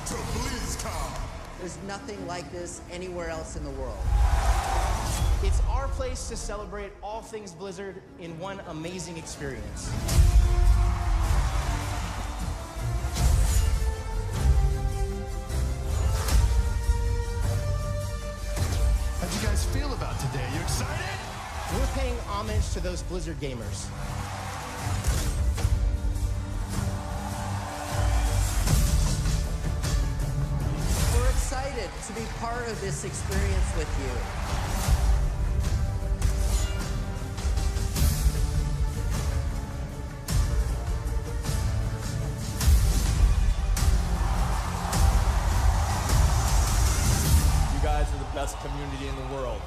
to BlizzCon. There's nothing like this anywhere else in the world. It's our place to celebrate all things Blizzard in one amazing experience. How'd you guys feel about today? You excited? We're paying homage to those Blizzard gamers. We're excited to be part of this experience with you. You guys are the best community in the world.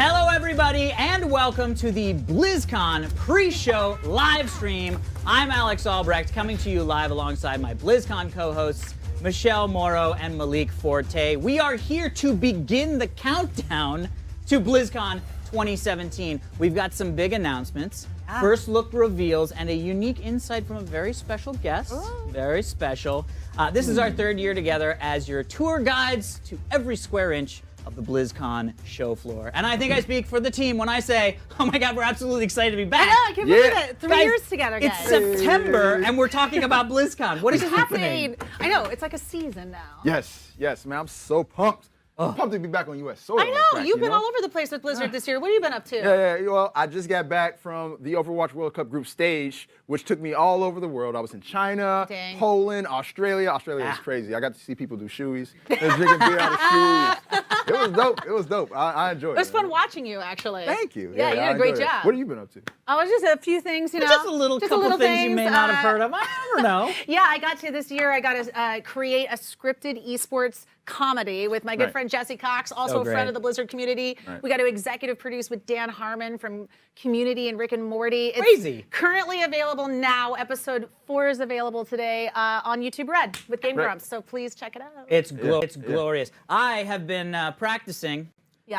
Hello, everybody, and welcome to the BlizzCon pre-show live stream. I'm Alex Albrecht, coming to you live alongside my BlizzCon co-hosts, Michelle Morrow and Malik Forte. We are here to begin the countdown to BlizzCon 2017. We've got some big announcements, first look reveals, and a unique insight from a very special guest. Very special. This is our third year together as your tour guides to every square inch of the BlizzCon show floor. And I think I speak for the team when I say, oh my God, we're absolutely excited to be back. I know, I can't believe it. 3 years together, guys. It's September, and we're talking about BlizzCon. What is happening? I know, it's like a season now. Yes, man, I'm so pumped. I'm pumped to be back on U.S. soil. I know, you've been all over the place with Blizzard this year. What have you been up to? Yeah, well, I just got back from the Overwatch World Cup group stage, which took me all over the world. I was in China, Poland, Australia. Australia was crazy. I got to see people do shoeies. They was drinking beer out of shoes. It was dope. I enjoyed it. It was fun watching you, actually. Thank you. Yeah, you did a great job. What have you been up to? I was just a few things, you know. Just a little couple things you may not have heard of. I don't know. Yeah, I got to this year, I got to create a scripted esports comedy with my good friend Jesse Cox, also a friend of the Blizzard community. We got to executive produce with Dan Harmon from Community and Rick and Morty. It's crazy. Currently available now. Episode 4 is available today on YouTube Red with Game Grumps, so please check it out. It's glorious. I have been practicing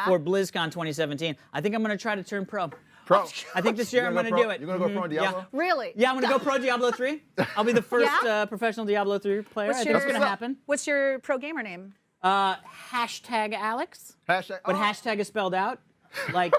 for BlizzCon 2017. I think I'm going to try to turn pro. I think this year I'm going to do it. You're going to go pro in Diablo? Yeah. Really? Yeah, I'm going to go pro Diablo 3. I'll be the first professional Diablo 3 player. I think it's going to happen. What's your pro gamer name? Hashtag Alex. Hashtag? But hashtag is spelled out. Like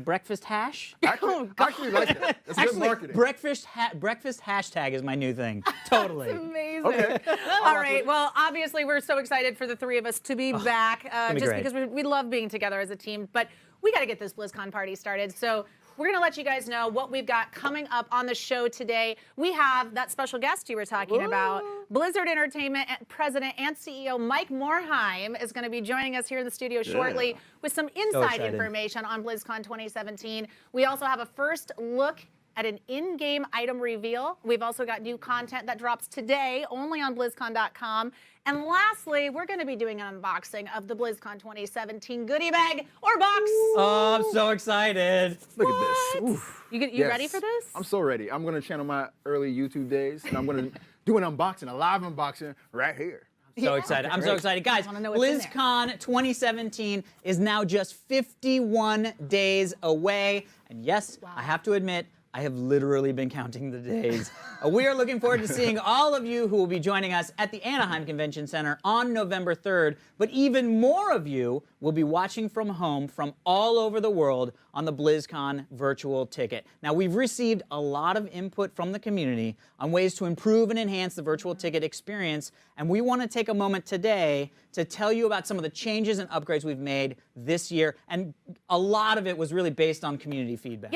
breakfast hash. Actually like that. That's good marketing. Breakfast hashtag is my new thing. Totally. That's amazing. Okay. All right. Well, obviously, we're so excited for the three of us to be back, just great. because we love being together as a team. But we got to get this BlizzCon party started. So we're going to let you guys know what we've got coming up on the show today. We have that special guest you were talking about. Blizzard Entertainment President and CEO Mike Morhaime is going to be joining us here in the studio shortly with some inside information on BlizzCon 2017. We also have a first look at an in-game item reveal. We've also got new content that drops today only on BlizzCon.com. And lastly, we're going to be doing an unboxing of the BlizzCon 2017 goodie bag or box. Oh, I'm so excited. Look at this. Oof. You ready for this? I'm so ready. I'm going to channel my early YouTube days, and I'm going to do an unboxing, a live unboxing right here. So excited. I'm so excited. Guys, BlizzCon 2017 is now just 51 days away. And yes, I have to admit, I have literally been counting the days. We are looking forward to seeing all of you who will be joining us at the Anaheim Convention Center on November 3rd. But even more of you will be watching from home from all over the world on the BlizzCon virtual ticket. Now, we've received a lot of input from the community on ways to improve and enhance the virtual ticket experience, and we want to take a moment today to tell you about some of the changes and upgrades we've made this year, and a lot of it was really based on community feedback.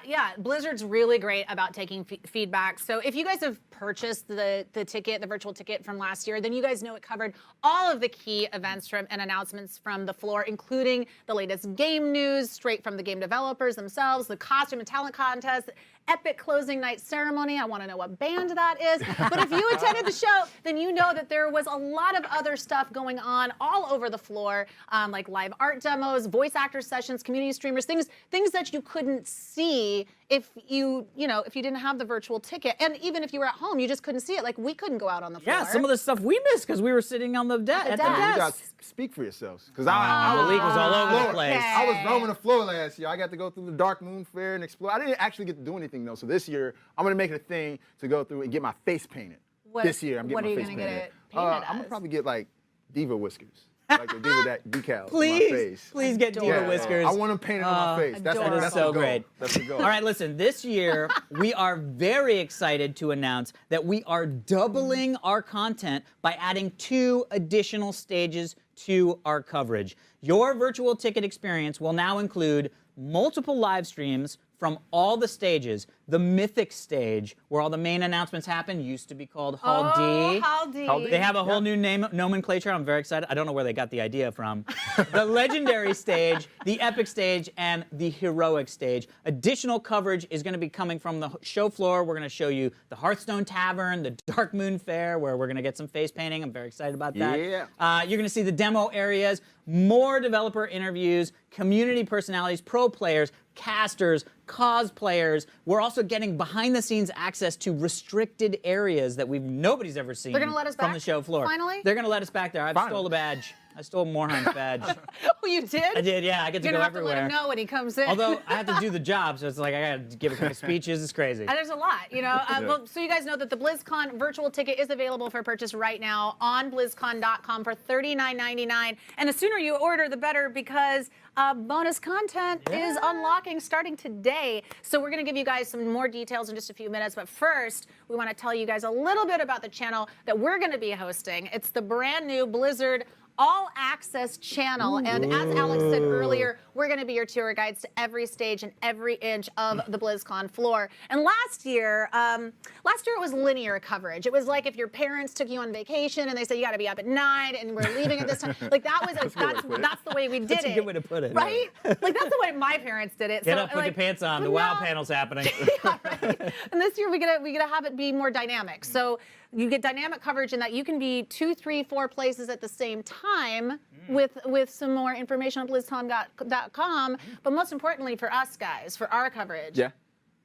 Yeah, Blizzard's really great about taking feedback. So if you guys have purchased the ticket, the virtual ticket from last year, then you guys know it covered all of the key events and announcements from the floor, including the latest game news straight from the game developers themselves, the costume and talent contest, epic closing night ceremony. I want to know what band that is. But if you attended the show, then you know that there was a lot of other stuff going on all over the floor, like live art demos, voice actor sessions, community streamers, things that you couldn't see if you didn't have the virtual ticket. And even if you were at home, you just couldn't see it. Like, we couldn't go out on the floor. Yeah, some of the stuff we missed because we were sitting on the at the desk. You desk. guys speak for yourselves, because The league was all over the place. I was roaming the floor last year. I got to go through the Dark Moon Fair and explore. I didn't actually get to do anything though. So this year, I'm gonna make it a thing to go through and get my face painted. This year, I'm getting my face painted. What are you gonna get it painted I'm gonna as? probably get like diva whiskers, like the diva that decals on my Please, face. please get diva whiskers. I want them painted on my face. That's adorable. that's so the goal. great. That's the goal. All right, listen, this year we are very excited to announce that we are doubling our content by adding 2 additional stages to our coverage. Your virtual ticket experience will now include multiple live streams from all the stages. The Mythic stage, where all the main announcements happen, used to be called Hall D. Hall D. Hall D. They have a whole new nomenclature. I'm very excited. I don't know where they got the idea from. The Legendary stage, the Epic stage, and the Heroic stage. Additional coverage is going to be coming from the show floor. We're going to show you the Hearthstone Tavern, the Dark Moon Fair, where we're going to get some face painting. I'm very excited about that. Yeah. You're going to see the demo areas, more developer interviews, community personalities, pro players, casters, cosplayers. We're also getting behind-the-scenes access to restricted areas that nobody's ever seen. They're gonna let us from back, the show floor. finally? They're gonna let us back there. I stole a badge. I stole Morheim's badge. Oh, you did? I did, yeah. I get to You're go gonna have everywhere. to let him know when he comes in. Although I have to do the job, so it's like I got to give a couple speeches. It's crazy. And there's a lot, Well, so you guys know that the BlizzCon virtual ticket is available for purchase right now on BlizzCon.com for $39.99. And the sooner you order, the better, because bonus content is unlocking starting today. So we're going to give you guys some more details in just a few minutes. But first, we want to tell you guys a little bit about the channel that we're going to be hosting. It's the brand new Blizzard All Access channel. And as Alex said earlier, we're going to be your tour guides to every stage and every inch of the BlizzCon floor. And last year it was linear coverage. It was like if your parents took you on vacation and they said you got to be up at 9 and we're leaving at this time. Like that's the way we did That's it. a good way to put it. Right? Like that's the way my parents did it. Get so, up, put your pants on. The WoW panel's happening. Yeah, right. And this year we're gonna have it be more dynamic. So you get dynamic coverage in that you can be 2, 3, 4 places at the same time with some more information on BlizzCon.com. But most importantly for us guys, for our coverage,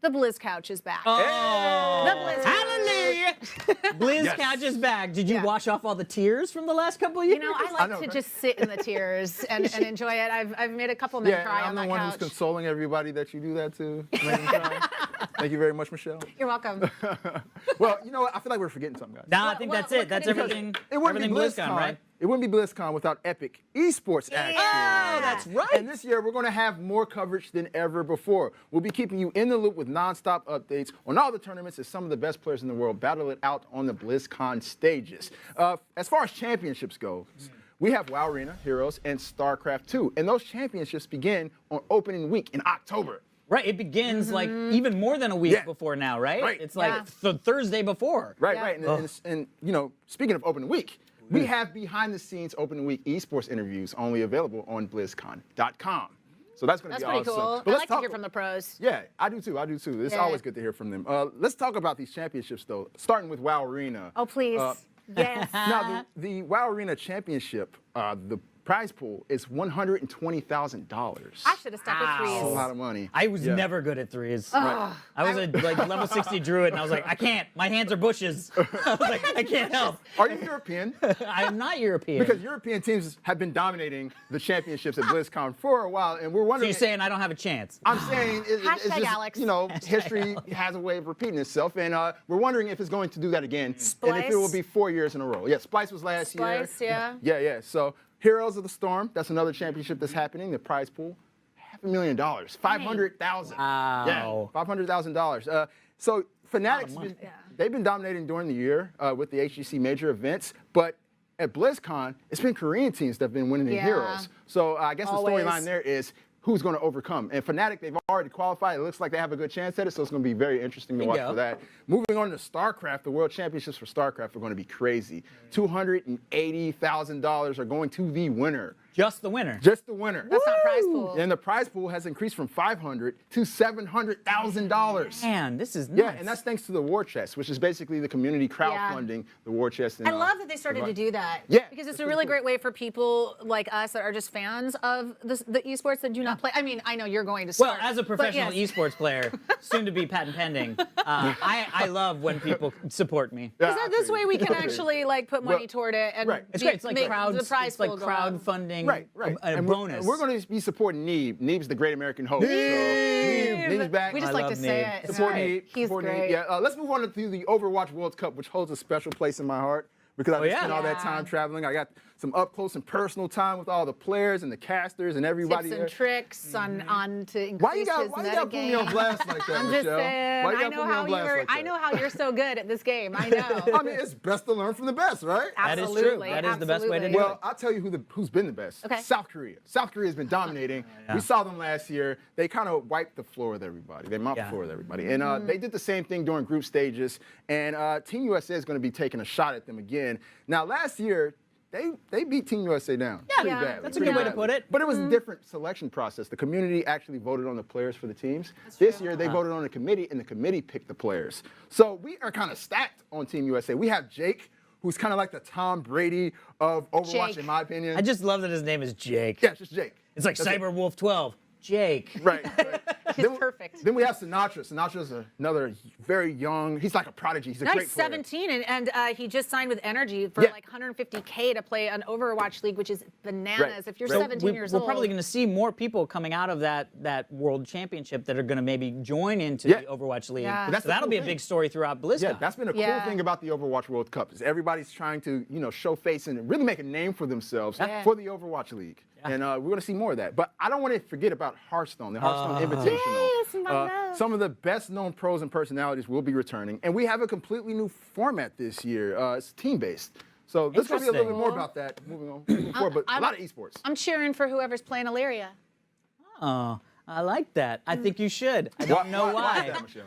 the Blizz Couch is back. Oh, The Blizz hallelujah! Blizz Couch is back. Did you wash off all the tears from the last couple of years? I like to just sit in the tears and enjoy it. I've made a couple men cry on that couch. I'm the one who's consoling everybody that you do that to. Thank you very much, Michelle. You're welcome. Well, you know what? I feel like we're forgetting something, guys. Nah, I think that's it. That's everything. It wouldn't Everything be BlizzCon, right? It wouldn't be BlizzCon without epic esports action. Oh, that's right. And this year, we're going to have more coverage than ever before. We'll be keeping you in the loop with nonstop updates on all the tournaments as some of the best players in the world battle it out on the BlizzCon stages. As far as championships go, we have WoW Arena, Heroes, and StarCraft 2. And those championships begin on opening week in October. Right, it begins like even more than a week before now, right? Right. It's like the Thursday before. Right. And you know, speaking of opening week, we have behind-the-scenes opening week esports interviews only available on BlizzCon.com. So that's going to be awesome. That's pretty cool. But I let's like to hear from the pros. Yeah, I do too. It's always good to hear from them. Let's talk about these championships, though, starting with WoW Arena. Oh, please. Yes. Now, the WoW Arena Championship, the prize pool is $120,000. I should have stuck with That's a threes. lot of money. I was never good at threes. I was a level 60 druid, and I was like, I can't. My hands are bushes. I was like, I can't help. Are you European? I am not European. Because European teams have been dominating the championships at BlizzCon for a while, and we're So wondering. you're saying I don't have a chance? I'm saying it's Hashtag just, Alex. you know, history has a way of repeating itself, and we're wondering if it's going to do that again, and if it will be 4 years in a row. Yeah, Splice was last year. Splice, yeah. Yeah. So Heroes of the Storm, that's another championship that's happening. The prize pool, $500,000, $500,000. Wow. Yeah, $500,000. So Fanatics, they've been dominating during the year with the HGC major events, but at BlizzCon, it's been Korean teams that have been winning in Heroes. So I guess the storyline there is, who's going to overcome. And Fnatic, they've already qualified. It looks like they have a good chance at it, so it's going to be very interesting to watch for that. Moving on to StarCraft, the World Championships for StarCraft are going to be crazy. $280,000 are going to the winner. Just the winner. Just the winner. That's not prize pool. And the prize pool has increased from $500,000 to $700,000. Man, this is nuts. Yeah, and that's thanks to the War Chest, which is basically the community crowdfunding the War Chest. And, I love that they started to do that. Yeah, because it's a really great way for people like us that are just fans of the esports that do not play. I mean, I know you're going to start. Well, as a professional esports player, soon to be patent pending, I love when people support me. Yeah, Because this way we can actually like put money toward it and It's great. It's like make the prize it's like pool go up. crowdfunding. Right. A And bonus. we're going to be supporting Neeb. Neeb's the great American host. Neeb's back. We just I like love to say Neeb. it. Support Right. Neeb. He's Support great. Neeb. Yeah, let's move on to the Overwatch World Cup, which holds a special place in my heart because I spent all that time traveling. I got some up close and personal time with all the players and the casters and everybody. Tips and tricks on to increase Why you got his put meta me on game. blast like that, I'm just Michelle? saying. Why you I gotta know put me how on blast you're. like that? I know how you're so good at this game. I know. I mean, it's best to learn from the best, right? That is true. Absolutely, That is the best way to do absolutely. it. Well, I'll tell you who's been the best. Okay. South Korea. South Korea has been dominating. We saw them last year. They kind of wiped the floor with everybody. They mopped the floor with everybody. And they did the same thing during group stages. And Team USA is going to be taking a shot at them again. Now, last year, they beat Team USA down pretty badly. That's a good way to put it. But it was a different selection process. The community actually voted on the players for the teams. This year, they voted on a committee, and the committee picked the players. So we are kind of stacked on Team USA. We have Jake, who's kind of like the Tom Brady of Overwatch, Jake. in my opinion. I just love that his name is Jake. Yeah, it's just Jake. It's like That's it. Cyberwolf 12. Jake. Right. He's perfect. Then we have Sinatra. Sinatra's another very young. He's like a prodigy. He's a No, great he's player. 17 and he just signed with Energy for Yeah. like $150K to play an Overwatch League, which is bananas. Right. If you're So 17 years We're old. probably going to see more people coming out of that World Championship that are going to maybe join into Yeah. the Overwatch League. Yeah. So That's the that'll cool be a thing. big story throughout BlizzCon. Yeah, that's been a cool Yeah. thing about the Overwatch World Cup is everybody's trying to, show face and really make a name for themselves for the Overwatch League. And we're going to see more of that. But I don't want to forget about Hearthstone, the Hearthstone Invitational. Yes, my love. Some of the best-known pros and personalities will be returning. And we have a completely new format this year. It's team-based. So let's talk a little bit more about that moving forward. But a lot of esports. I'm cheering for whoever's playing Illyria. Oh, I like that. I think you should. I don't know why. is that, Michelle?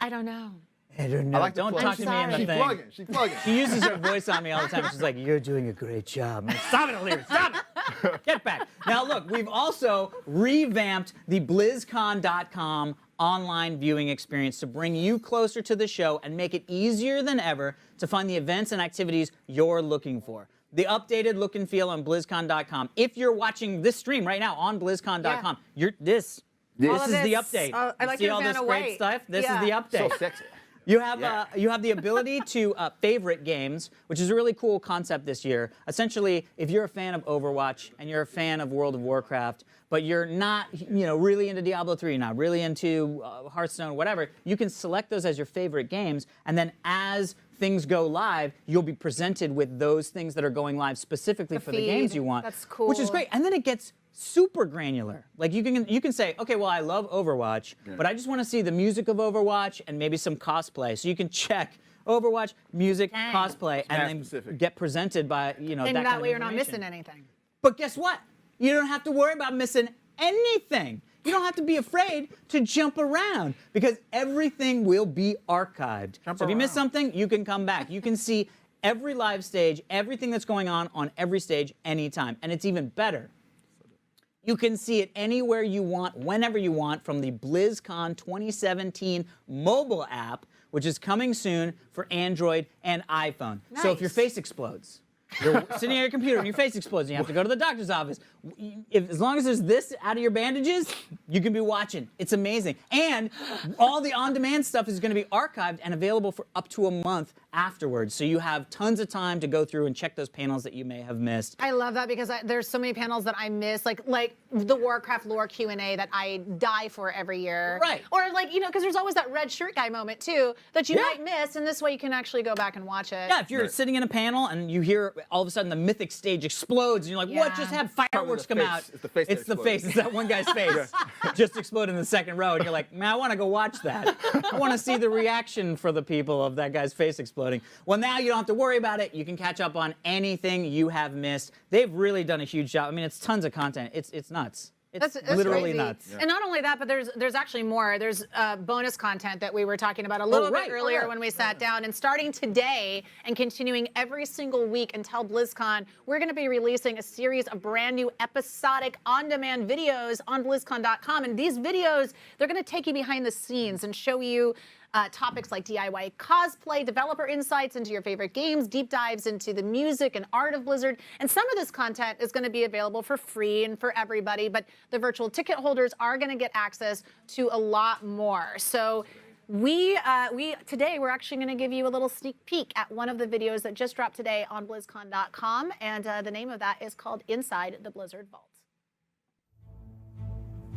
I don't know. I don't know. I like to Don't plug. talk to me in the She's thing. plugging. She's plugging. She uses her voice on me all the time. She's like, "You're doing a great job." I'm like, stop it, Illyria. Stop it. Get back. Now, look, we've also revamped the BlizzCon.com online viewing experience to bring you closer to the show and make it easier than ever to find the events and activities you're looking for. The updated look and feel on BlizzCon.com. If you're watching this stream right now on BlizzCon.com, this is the update. I You like see your all this Vanna great White. stuff? This is Yeah. the update. So sexy. You have the ability to favorite games, which is a really cool concept this year. Essentially, if you're a fan of Overwatch and you're a fan of World of Warcraft, but you're not, really into Diablo 3, you're not really into Hearthstone, whatever, you can select those as your favorite games, and then as things go live, you'll be presented with those things that are going live specifically for the games feed. you want. That's cool. Which is great. And then it gets super granular. Like you can say, okay, well, I love Overwatch, but I just want to see the music of Overwatch and maybe some cosplay. So you can check Overwatch, music, cosplay, and then specific. get presented by, And that kind that of way you're not information. missing anything. But guess what? You don't have to worry about missing anything. You don't have to be afraid to jump around because everything will be archived. So if you miss something, you can come back. You can see every live stage, everything that's going on every stage, anytime. And it's even better. You can see it anywhere you want, whenever you want, from the BlizzCon 2017 mobile app, which is coming soon for Android and iPhone. So if your Nice. face explodes, you're sitting at your computer and your face explodes and you have to go to the doctor's office. As long as there's this out of your bandages, you can be watching. It's amazing. And all the on-demand stuff is going to be archived and available for up to a month afterwards. So you have tons of time to go through and check those panels that you may have missed. I love that because there's so many panels that I miss, like the Warcraft lore Q&A that I die for every year. Right. Or because there's always that red shirt guy moment too that you might miss, and this way you can actually go back and watch it. Yeah, if you're sitting in a panel and you hear all of a sudden the mythic stage explodes and you're like, what just happened? Fireworks come face. out. It's the face that It's the exploded. face. It's that one guy's face just exploded in the second row. And you're like, man, I want to go watch that. I want to see the reaction for the people of that guy's face exploding. Well, now you don't have to worry about it. You can catch up on anything you have missed. They've really done a huge job. I mean, it's tons of content. It's nuts. It's That's literally crazy. nuts. And not only that, but there's actually more. There's bonus content that we were talking about a little bit earlier when we sat down. And starting today and continuing every single week until BlizzCon, we're going to be releasing a series of brand new episodic on-demand videos on BlizzCon.com. And these videos, they're going to take you behind the scenes and show you topics like DIY cosplay, developer insights into your favorite games, deep dives into the music and art of Blizzard. And some of this content is going to be available for free and for everybody, but the virtual ticket holders are going to get access to a lot more. So today we're actually going to give you a little sneak peek at one of the videos that just dropped today on BlizzCon.com, and the name of that is called Inside the Blizzard Vault.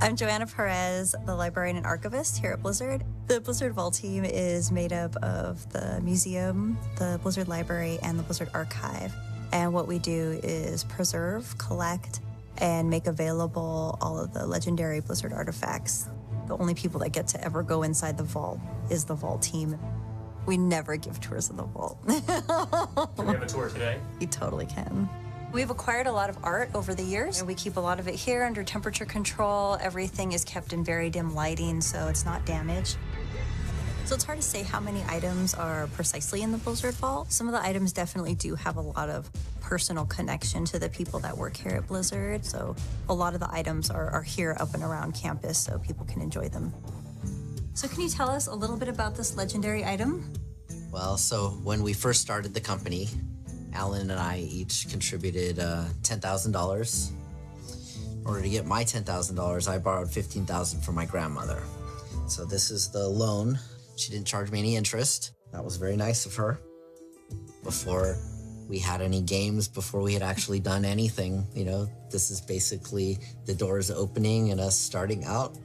I'm Joanna Perez, the librarian and archivist here at Blizzard. The Blizzard Vault team is made up of the museum, the Blizzard Library, and the Blizzard Archive. And what we do is preserve, collect, and make available all of the legendary Blizzard artifacts. The only people that get to ever go inside the vault is the Vault team. We never give tours of the vault. Can we have a tour today? You totally can. We've acquired a lot of art over the years, and we keep a lot of it here under temperature control. Everything is kept in very dim lighting, so it's not damaged. So it's hard to say how many items are precisely in the Blizzard Vault. Some of the items definitely do have a lot of personal connection to the people that work here at Blizzard. So a lot of the items are here up and around campus so people can enjoy them. So can you tell us a little bit about this legendary item? Well, so when we first started the company, Alan and I each contributed $10,000. In order to get my $10,000, I borrowed $15,000 from my grandmother. So this is the loan. She didn't charge me any interest. That was very nice of her. Before we had any games, before we had actually done anything, you know, this is basically the doors opening and us starting out.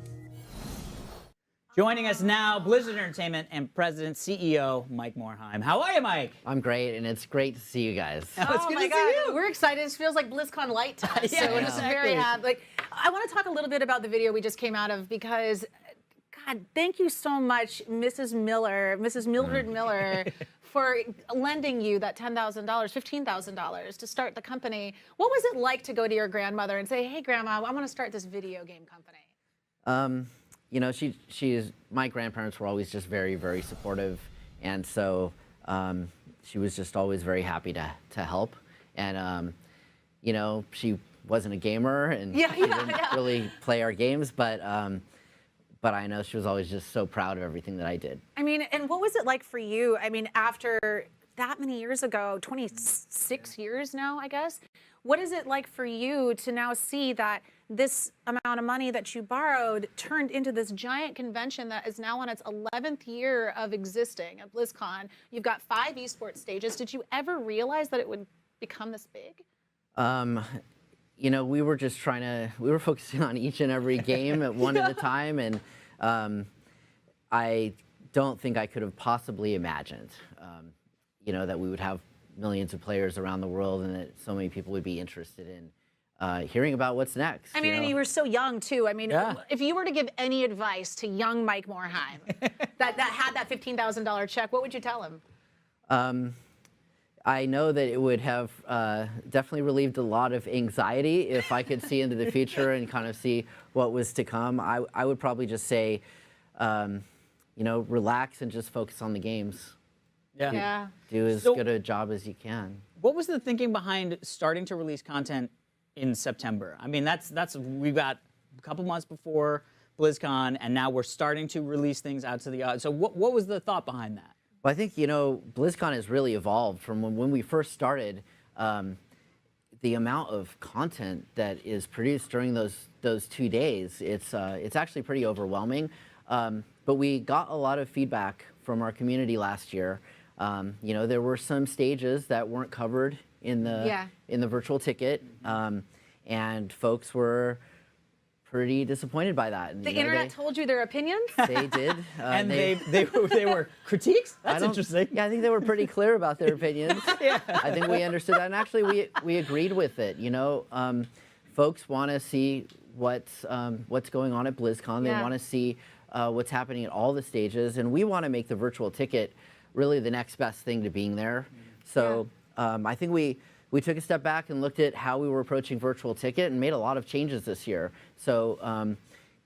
Joining us now, Blizzard Entertainment and President CEO Mike Morhaime. How are you, Mike? I'm great, and it's great to see you guys. Oh, it's good my to see God, you. we're excited. It feels like BlizzCon light to us. Yeah, so we're just very exactly. happy. I want to talk a little bit about the video we just came out of because, God, thank you so much, Mrs. Mildred Miller, for lending you that $10,000, $15,000 to start the company. What was it like to go to your grandmother and say, "Hey, Grandma, I want to start this video game company"? You know, my grandparents were always just very, very supportive, and so she was just always very happy to help. And you know, she wasn't a gamer and she didn't really play our games, but I know she was always just so proud of everything that I did. I mean, and what was it like for you? I mean, after that many years ago, 26 years now, I guess. What is it like for you to now see that this amount of money that you borrowed turned into this giant convention that is now on its 11th year of existing at BlizzCon? You've got 5 esports stages. Did you ever realize that it would become this big? You know, we were just we were focusing on each and every game at one at a time, and I don't think I could have possibly imagined, you know, that we would have millions of players around the world and that so many people would be interested in hearing about what's next. I mean, and you were so young too. I mean, if you were to give any advice to young Mike Morhaime that had that $15,000 check, what would you tell him? I know that it would have definitely relieved a lot of anxiety if I could see into the future and kind of see what was to come. I would probably just say, you know, relax and just focus on the games. Yeah. Do as good a job as you can. What was the thinking behind starting to release content in September? I mean, we've got a couple months before BlizzCon, and now we're starting to release things out to the audience. So what was the thought behind that? Well, I think, you know, BlizzCon has really evolved from when we first started. The amount of content that is produced during those 2 days, it's actually pretty overwhelming. But we got a lot of feedback from our community last year. You know, there were some stages that weren't covered in the virtual ticket, and folks were pretty disappointed by that. And, the internet told you their opinions? They did. And they were critiques? That's interesting. Yeah, I think they were pretty clear about their opinions. I think we understood that, and actually we agreed with it. You know, folks want to see what's going on at BlizzCon. They want to see what's happening at all the stages, and we want to make the virtual ticket really the next best thing to being there. So I think we we took a step back and looked at how we were approaching virtual ticket and made a lot of changes this year. So,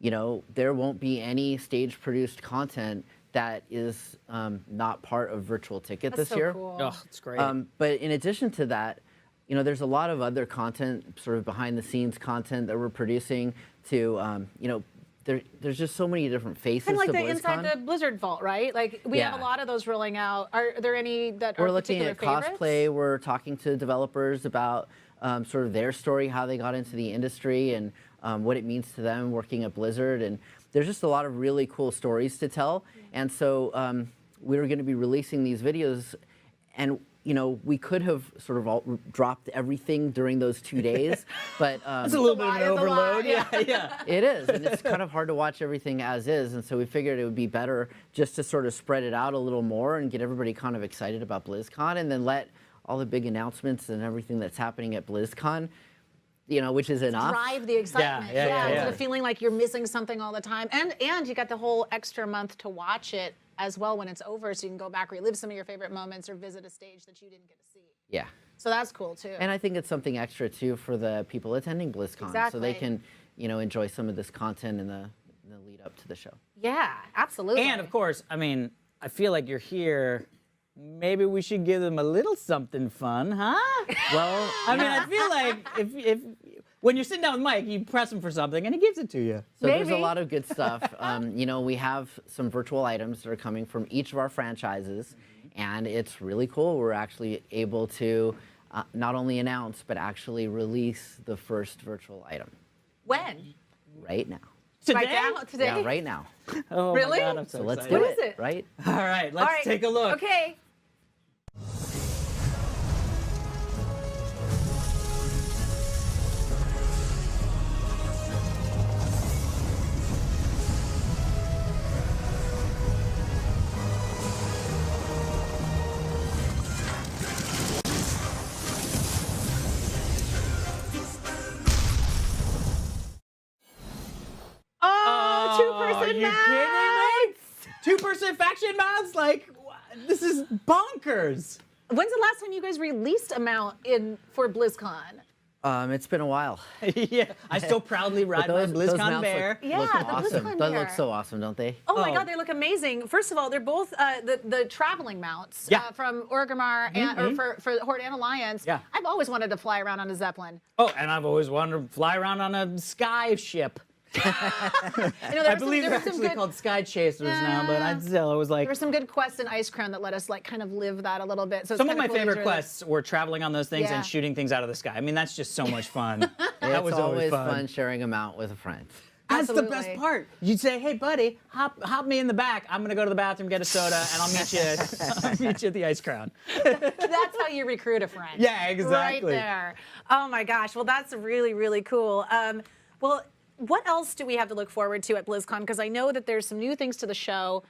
you know, there won't be any stage-produced content that is not part of virtual ticket this year. Cool. Oh, it's great. But in addition to that, you know, there's a lot of other content, sort of behind-the-scenes content that we're producing to, you know, there's just so many different faces Kind of like to the BlizzCon. inside the Blizzard vault, right? Like we have a lot of those rolling out. Are there any that We're are looking particular at favorites? cosplay. We're talking to developers about sort of their story, how they got into the industry, and what it means to them working at Blizzard. And there's just a lot of really cool stories to tell. And so we were going to be releasing these videos, and you know, we could have sort of dropped everything during those 2 days, but it's a little bit of an overload. Yeah, yeah. It is, and it's kind of hard to watch everything as is, and so we figured it would be better just to sort of spread it out a little more and get everybody kind of excited about BlizzCon, and then let all the big announcements and everything that's happening at BlizzCon, you know, which is enough. Drive the excitement. Yeah. Instead of feeling like you're missing something all the time. And you got the whole extra month to watch it as well when it's over, so you can go back, relive some of your favorite moments, or visit a stage that you didn't get to see. Yeah. So that's cool too. And I think it's something extra too for the people attending BlizzCon, so they can, you know, enjoy some of this content in the lead up to the show. Yeah, absolutely. And of course, I mean, I feel like you're here. Maybe we should give them a little something fun, huh? Well, I mean, I feel like if when you're sitting down with Mike, you press him for something and he gives it to you. So there's a lot of good stuff. You know, we have some virtual items that are coming from each of our franchises, and it's really cool. We're actually able to not only announce, but actually release the first virtual item. When? Right now. Today? Right now? Today? Yeah, right now. Oh Really? my God, I'm so let's excited. do What it, is it? right? All right, let's take a look. Okay. Oh, two-person Are you kidding me? Two-person faction mounts? Like, this is bonkers. When's the last time you guys released a mount for BlizzCon? It's been a while. Yeah, I still proudly ride my BlizzCon mounts bear. Yeah, look the awesome. BlizzCon They bear. look so awesome, don't they? Oh my God, they look amazing. First of all, they're both the traveling mounts from Orgrimmar and for Horde and Alliance. Yeah. I've always wanted to fly around on a Zeppelin. Oh, and I've always wanted to fly around on a sky ship. I believe they're actually called Sky Chasers now, but I was like... There were some good quests in Icecrown that let us like kind of live that a little bit. So some of my favorite quests were traveling on those things Yeah. and shooting things out of the sky. I mean, that's just so much fun. That was always fun. fun sharing a mount with a friend. That's Absolutely. the best part. You'd say, "Hey, buddy, hop me in the back. I'm gonna go to the bathroom, get a soda, and I'll meet you. I'll meet you at the Ice Crown." That's how you recruit a friend. Yeah, exactly. Right there. Oh my gosh. Well, that's really, really cool. Well, what else do we have to look forward to at BlizzCon? Because I know that there's some new things to the show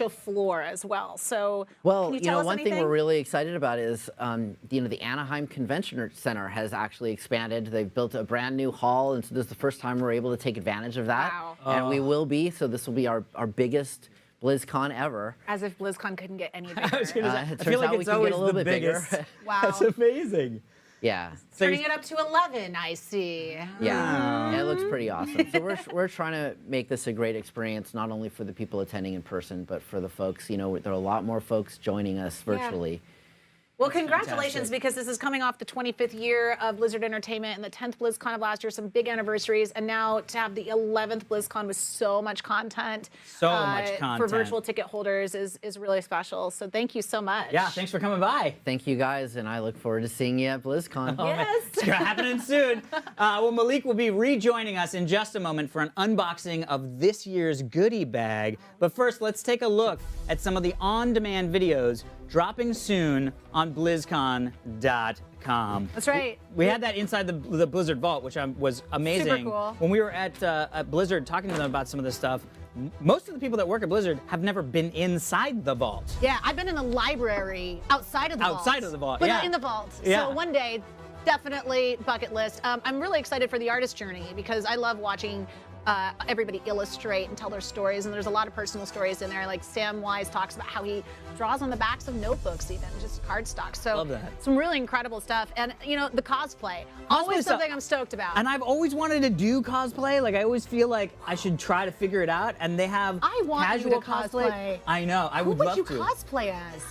floor as well. So, well, can you tell us one anything? thing we're really excited about is, the Anaheim Convention Center has actually expanded. They've built a brand new hall, and so this is the first time we're able to take advantage of that. Wow. And we will be. So this will be our biggest BlizzCon ever. As if BlizzCon couldn't get any bigger. I was gonna say, It I turns feel like out we it's can always get a little the bit biggest. bigger. Wow. That's amazing. Yeah. So Turning it up to 11, I see. Yeah, it looks pretty awesome. So we're trying to make this a great experience, not only for the people attending in person, but for the folks. You know, there are a lot more folks joining us virtually. Well, congratulations, because this is coming off the 25th year of Blizzard Entertainment and the 10th BlizzCon of last year, some big anniversaries, and now to have the 11th BlizzCon with so much content. So much For content. virtual ticket holders is really special. So thank you so much. Yeah, thanks for coming by. Thank you guys, and I look forward to seeing you at BlizzCon. Oh, man. Yes. It's happening soon. Well, Malik will be rejoining us in just a moment for an unboxing of this year's goodie bag. But first, let's take a look at some of the on-demand videos dropping soon on BlizzCon.com. That's right. We had that inside the Blizzard Vault, which was amazing. Super cool. When we were at Blizzard talking to them about some of this stuff, most of the people that work at Blizzard have never been inside the vault. Yeah, I've been in the library outside of the vault. Outside of the vault, But yeah. not in the vault. Yeah. So one day, definitely bucket list. I'm really excited for the artist journey because I love watching everybody illustrate and tell their stories, and there's a lot of personal stories in there. Like Sam Wise talks about how he draws on the backs of notebooks, even just cardstock. So Love that. some really incredible stuff. And you know, the cosplay, always something I'm stoked about. And I've always wanted to do cosplay. Like I always feel like I should try to figure it out. And they have I want casual you to cosplay. I know. I Who would love you to. cosplay as?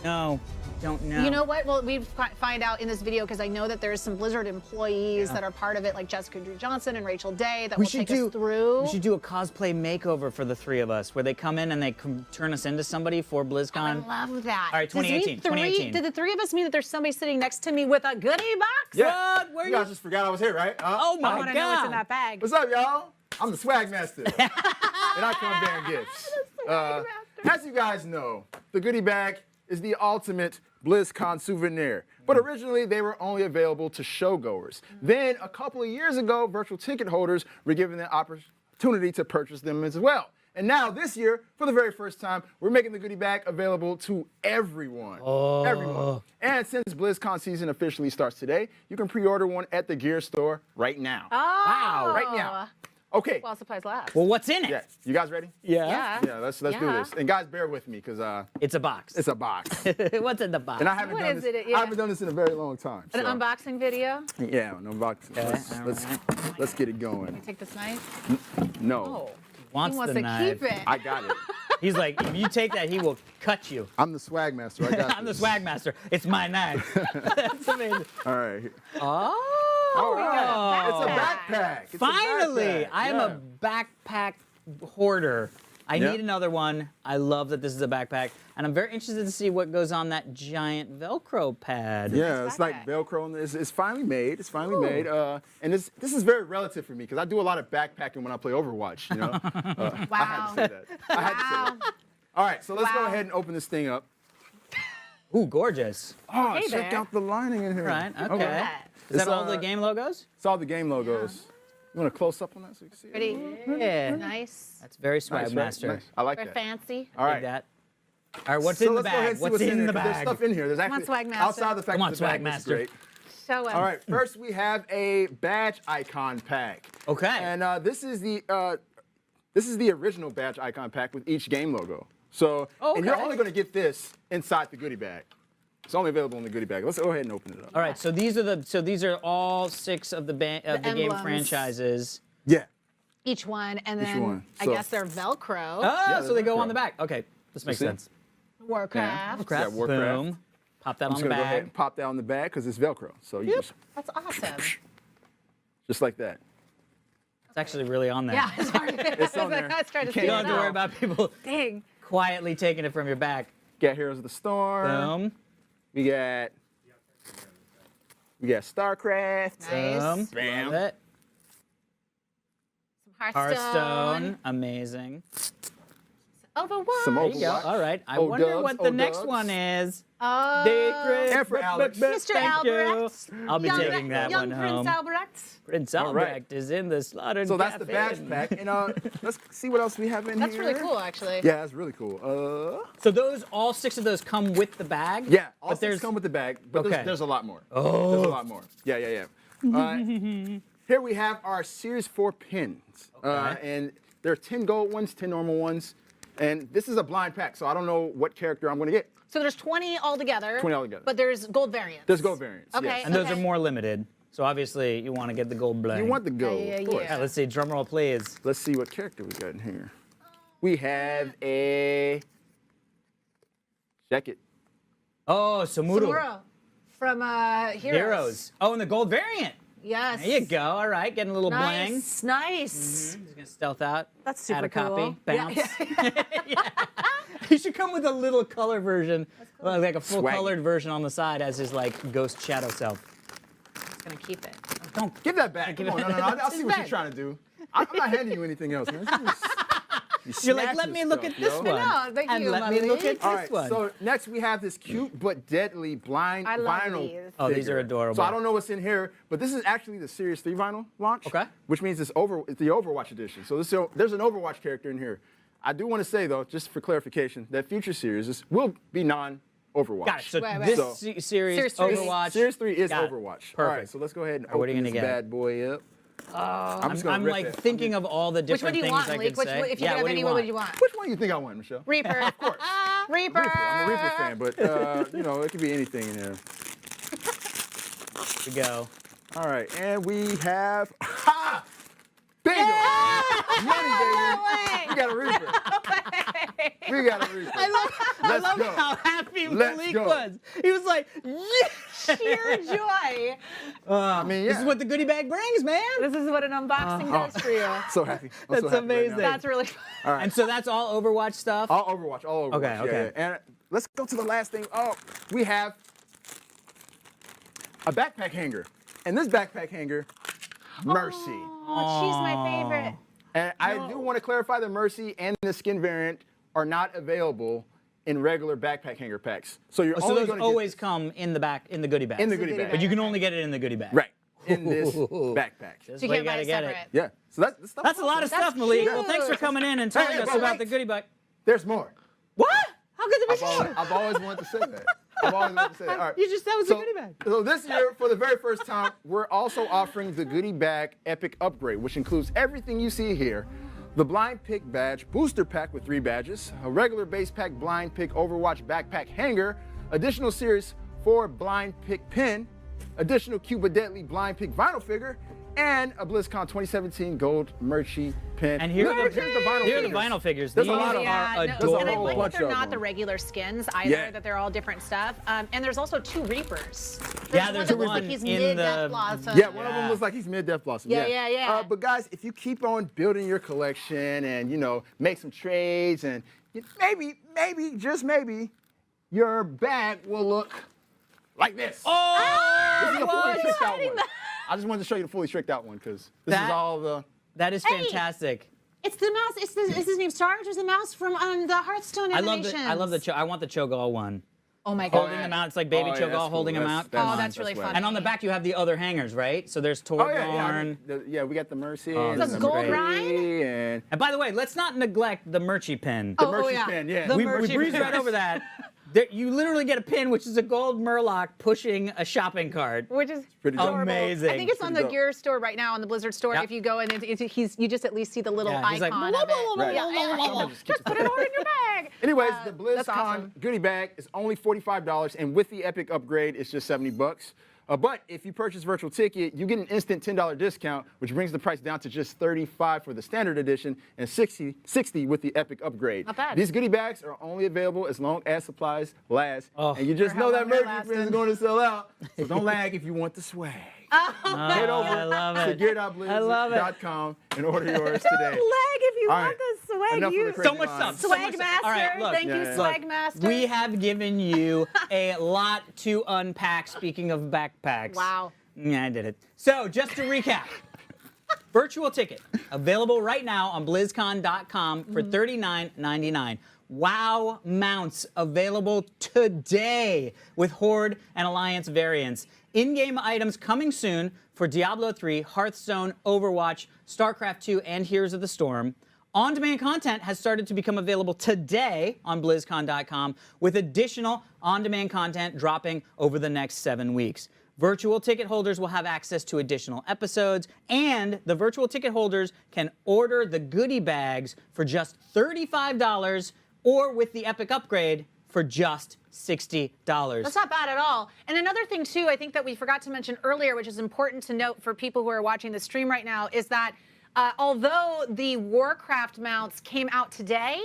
No, don't know. You know what? Well, we find out in this video because I know that there's some Blizzard employees that are part of it, like Jessica Drew Johnson and Rachel Day, that will take us through. We should do a cosplay makeover for the three of us, where they come in and they turn us into somebody for BlizzCon. I love that. All right, 2018. Did the three of us mean that there's somebody sitting next to me with a goodie box? Yeah. What? Where you guys just forgot I was here, right? Oh my I want to God. know what's in that bag. What's up, y'all? I'm the swag master. And I come bearing gifts. As you guys know, the goodie bag is the ultimate BlizzCon souvenir. But originally, they were only available to showgoers. Then, a couple of years ago, virtual ticket holders were given the opportunity to purchase them as well. And now, this year, for the very first time, we're making the goodie bag available to everyone. Everyone. And since BlizzCon season officially starts today, you can pre-order one at the gear store right now. Oh. Wow. Right now. Okay. While supplies last. Well, what's in it? Yeah. You guys ready? Yeah. Yeah, let's do this. And guys, bear with me, because It's a box. it's a box. What's in the box? And I haven't What done is this. it? Yeah. I haven't done this in a very long time. An so. unboxing video. Yeah, an unboxing. Okay, Let's get it going. Take this knife. No, Oh. Wants He wants the to knife. keep it. I got it. He's like, if you take that, he will cut you. I'm the swag master. I got I'm the this. swag master. It's my knife. That's amazing. All right. Oh, All right. It's a backpack. It's a Finally, backpack. I am Yeah. a backpack hoarder. I Yeah. need another one. I love that this is a backpack, and I'm very interested to see what goes on that giant Velcro pad. Yeah, it's like Velcro. And it's finally made. It's finally made. And this is very relative for me because I do a lot of backpacking when I play Overwatch. You know. I had to say that. I had to say that. All right, so let's go ahead and open this thing up. Ooh, gorgeous. Oh, Hey check there. out the lining in here. Right. Okay. Is It's, that all the game logos? It's all the game logos. You want to close up on that so you can see it? Ready? Yeah. Nice. That's very swag Nice, right? master. Nice. I like Very that. fancy. All Like right. that. All right, what's So in the let's go ahead bag? and see What's in here, the 'cause There's bag? stuff in here. There's on, actually Swag Master. outside the fact Come on, that the bag Swag looks Master. great. Show him. All right, first we have a badge icon pack. Okay. And this is the original badge icon pack with each game logo. So, and you're Okay. only going to get this inside the goodie bag. It's only available in the goodie bag. Let's go ahead and open it up. All right, so these are all 6 of the game emblems. franchises. Yeah. Each one, and Each then one. I So- guess they're Velcro. Oh, so they go Velcro. on the back. Okay, this makes see? sense. Warcraft. Yeah, Warcraft. Boom. Pop that I'm on just the going to go ahead bag. and pop that on the bag because it's Velcro. So you That's awesome. just like that. It's actually really on there. Yeah, it's hard. It's on there. I was trying to You see You can't don't have to worry it out. about people Dang. quietly taking it from your back. Got Heroes of the Storm. Boom. We got StarCraft. Nice. Boom. Bam. Love it. Some Hearthstone. Amazing. Overwatch. Some There you go. Overwatch. All right. I Oh, wonder Dubs, what oh, the next Dubs. one is. Oh. Secret. And for Alex. Mr. Thank you. Albrecht. I'll be Young- taking that young one Prince home. Albrecht. Prince All right. Albrecht is in the slaughtered So that's the badge cafe. pack. And let's see what else we have in That's here. really cool, actually. Yeah, that's really cool. So those, all 6 of those come with the bag? Yeah, all but 6 come with the bag, but Okay. there's a lot more. Oh. There's a lot more. Yeah. Here we have our Series 4 pins. Okay. And there are 10 gold ones, 10 normal ones. And this is a blind pack, so I don't know what character I'm going to get. So there's 20 altogether. 20 altogether. But there's gold variants. There's gold variants. Okay. Yes. And those are more limited. So obviously you want to get the gold bling. You want the gold. Yeah, of course. yeah. Yeah, let's see. Drum roll, please. Let's see what character we got in here. We have a. Check it. Oh, Samuro. Samuro from Heroes. Oh, and the gold variant. Yes. There you go. All right, getting a little bling. Nice. Nice. He's gonna stealth out. That's super Add a copy. cool. Bounce. Yeah. He should come with a little color version, like a full Swag. colored version on the side as his like ghost shadow self. Just gonna keep it. Don't. Give that back. Come on. No. I'll see what back. you're trying to do. I'm not handing you anything else, man. You're like, let me look at this one. No, thank and you, let me Mommy. look at All this right, one. so next we have this cute but deadly blind I love vinyl. these. Oh, these are figure. adorable. So I don't know what's in here, but this is actually the Series 3 vinyl launch. Okay. Which means it's the Overwatch edition. So there's an Overwatch character in here. I do want to say though, just for clarification, that future series will be non-Overwatch. Got it. So Right. this So- series, Series three. Overwatch. Series 3 is Got it. Overwatch. Perfect. All right, so let's go ahead and what are you open gonna this get? bad boy up. I'm like thinking of all the different Which one do you things want, I Malik? could say. If you Yeah, could have what do any, you what would want? you want? Which one do you think I want, Michelle? Reaper. Of course. Reaper. I'm a Reaper fan, but you know, it could be anything in there. Here we go. All right, and we have bingo! Money, baby! We got a Reaper. We got a Reaper. I love how happy Malik was. He was like, yeah! Sheer joy. I mean, yeah. This is what the goodie bag brings, man. This is what an unboxing does for you. So happy. I'm That's so happy amazing. Right now. That's really fun. All right. And so that's all Overwatch stuff? All Overwatch. Okay, yeah, okay. yeah. And let's go to the last thing. Oh, we have a backpack hanger. And this backpack hanger, Mercy. Oh, she's my favorite. And I do want to clarify the Mercy and the skin variant are not available in regular backpack hanger packs. So you're So only those going to always come in the goodie bag. in the goodie bag. But you can only get it in the goodie bag. Right. In this backpack. That's So you why can't buy gotta it get separate. it. Yeah. So that's stuff. That's a lot of That's stuff, Malik. cute. Well, thanks for coming in and telling Hey, us but about wait. the goodie bag. There's more. What? How could there be more? I've always wanted to say that. I've always wanted to say that. All right. You just, that was a goodie bag. So this year, for the very first time, we're also offering the Goodie Bag Epic Upgrade, which includes everything you see here. The Blind Pick Badge Booster Pack with 3 badges, a regular base pack Blind Pick Overwatch Backpack Hanger, additional Series 4 Blind Pick Pin, additional Cuba Deadly Blind Pick Vinyl Figure, and a BlizzCon 2017 Gold Merchie Pin. And here are Here's the vinyl here are the figures. vinyl figures. There's These a lot of are no, adorable. and I like that bunch they're of not them. the regular skins either, Yeah. that they're all different stuff. And there's also 2 Reapers. Yeah, there's one that looks one like he's in mid-Death the- Blossom. Yeah, one of them Yeah. looks like he's mid-Death Blossom. Yeah. But guys, if you keep on building your collection and, you know, make some trades and maybe, just maybe, your bag will look like this. Oh, This is a fully what? tricked out one. I just wanted to show you the fully tricked out one because this is all the... That is Hey! fantastic. It's the mouse. Is his name Sarge? Or is the mouse from the Hearthstone I animations? love the I want the Cho'Gall one. Oh my god. Holding them out. It's like baby Oh, yeah, Cho'Gall that's holding cool. them out. Oh, that's really swag. funny. And on the back you have the other hangers, right? So there's Oh, Torgorn. yeah, we got the Mercy. Oh, and this The is gold great. rind? And And by the way, let's not neglect the Merchie pin. the Oh, Mercy yeah. pin, yeah. The we Merchie breezed pin. right over that. You literally get a pin, which is a gold Murloc pushing a shopping cart. Which is pretty dope. Amazing. I think it's on the Pretty dope. Gear store right now, on the Blizzard store. Yep. If you go and you just at least see the little Yeah, he's like, icon blah, of blah, it. blah, Right. blah, blah, blah, blah. Just put it all in your bag. Anyways, the That's BlizzCon awesome. goodie bag is only $45, and with the Epic upgrade, it's just $70. But if you purchase virtual ticket, you get an instant $10 discount, which brings the price down to just $35 for the standard edition and $60 with the Epic upgrade. Not bad. These goodie bags are only available as long as supplies last, Oh. and you just For how know that long they're merch is lasting. going to sell out. So don't lag if you want the swag. Head over I love to it. gear.blizzard.com and order yours today. Leg if you All want right. the swag. Enough of the So crazy much lines. stuff. So much Swag stuff. Master. All right, look. Thank Yeah, you, yeah. Swag Look, Master. we have given you a lot to unpack, speaking of backpacks. Wow. Yeah, I did it. So, just to recap. Virtual ticket available right now on BlizzCon.com for $39.99. WoW mounts available today with Horde and Alliance variants. In-game items coming soon for Diablo 3, Hearthstone, Overwatch, StarCraft 2, and Heroes of the Storm. On-demand content has started to become available today on BlizzCon.com, with additional on-demand content dropping over the next 7 weeks. Virtual ticket holders will have access to additional episodes, and the virtual ticket holders can order the goodie bags for just $35 or with the Epic upgrade for just $60. That's not bad at all. And another thing, too, I think that we forgot to mention earlier, which is important to note for people who are watching the stream right now, is that although the Warcraft mounts came out today,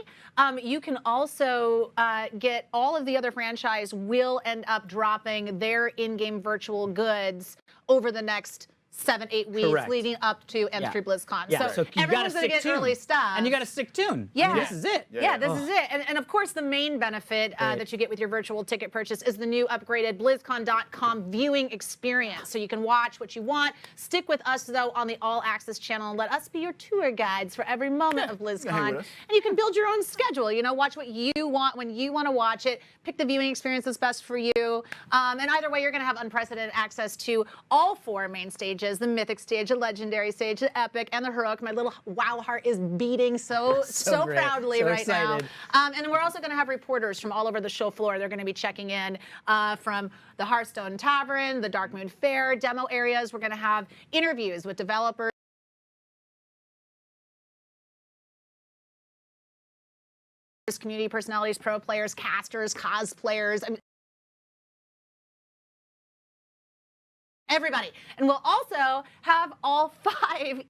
you can also get all of the other franchise will end up dropping their in-game virtual goods over the next 7-8 weeks Correct. leading up to M3 Yeah. BlizzCon. Yeah, so you gotta everyone's going to stick get tuned. early stuff. And you got to stick tuned. Yeah. I mean, this is it. Yeah, this is it. And of course, the main benefit that you get with your virtual ticket purchase is the new upgraded BlizzCon.com viewing experience. So you can watch what you want. Stick with us, though, on the All Access channel and let us be your tour guides for every moment of hang BlizzCon. with us. And you can build your own schedule. You know, watch what you want when you want to watch it. Pick the viewing experience that's best for you. And either way, you're going to have unprecedented access to all 4 main stages, the Mythic stage, the Legendary stage, the Epic, and the Heroic. My little WoW heart is beating so great. proudly So right excited. now. And we're also going to have reporters from all over the show floor. They're going to be checking in from the Hearthstone Tavern, the Dark Moon Fair demo areas. We're going to have interviews with developers community personalities, pro players, casters, cosplayers. I mean, everybody. And we'll also have all 5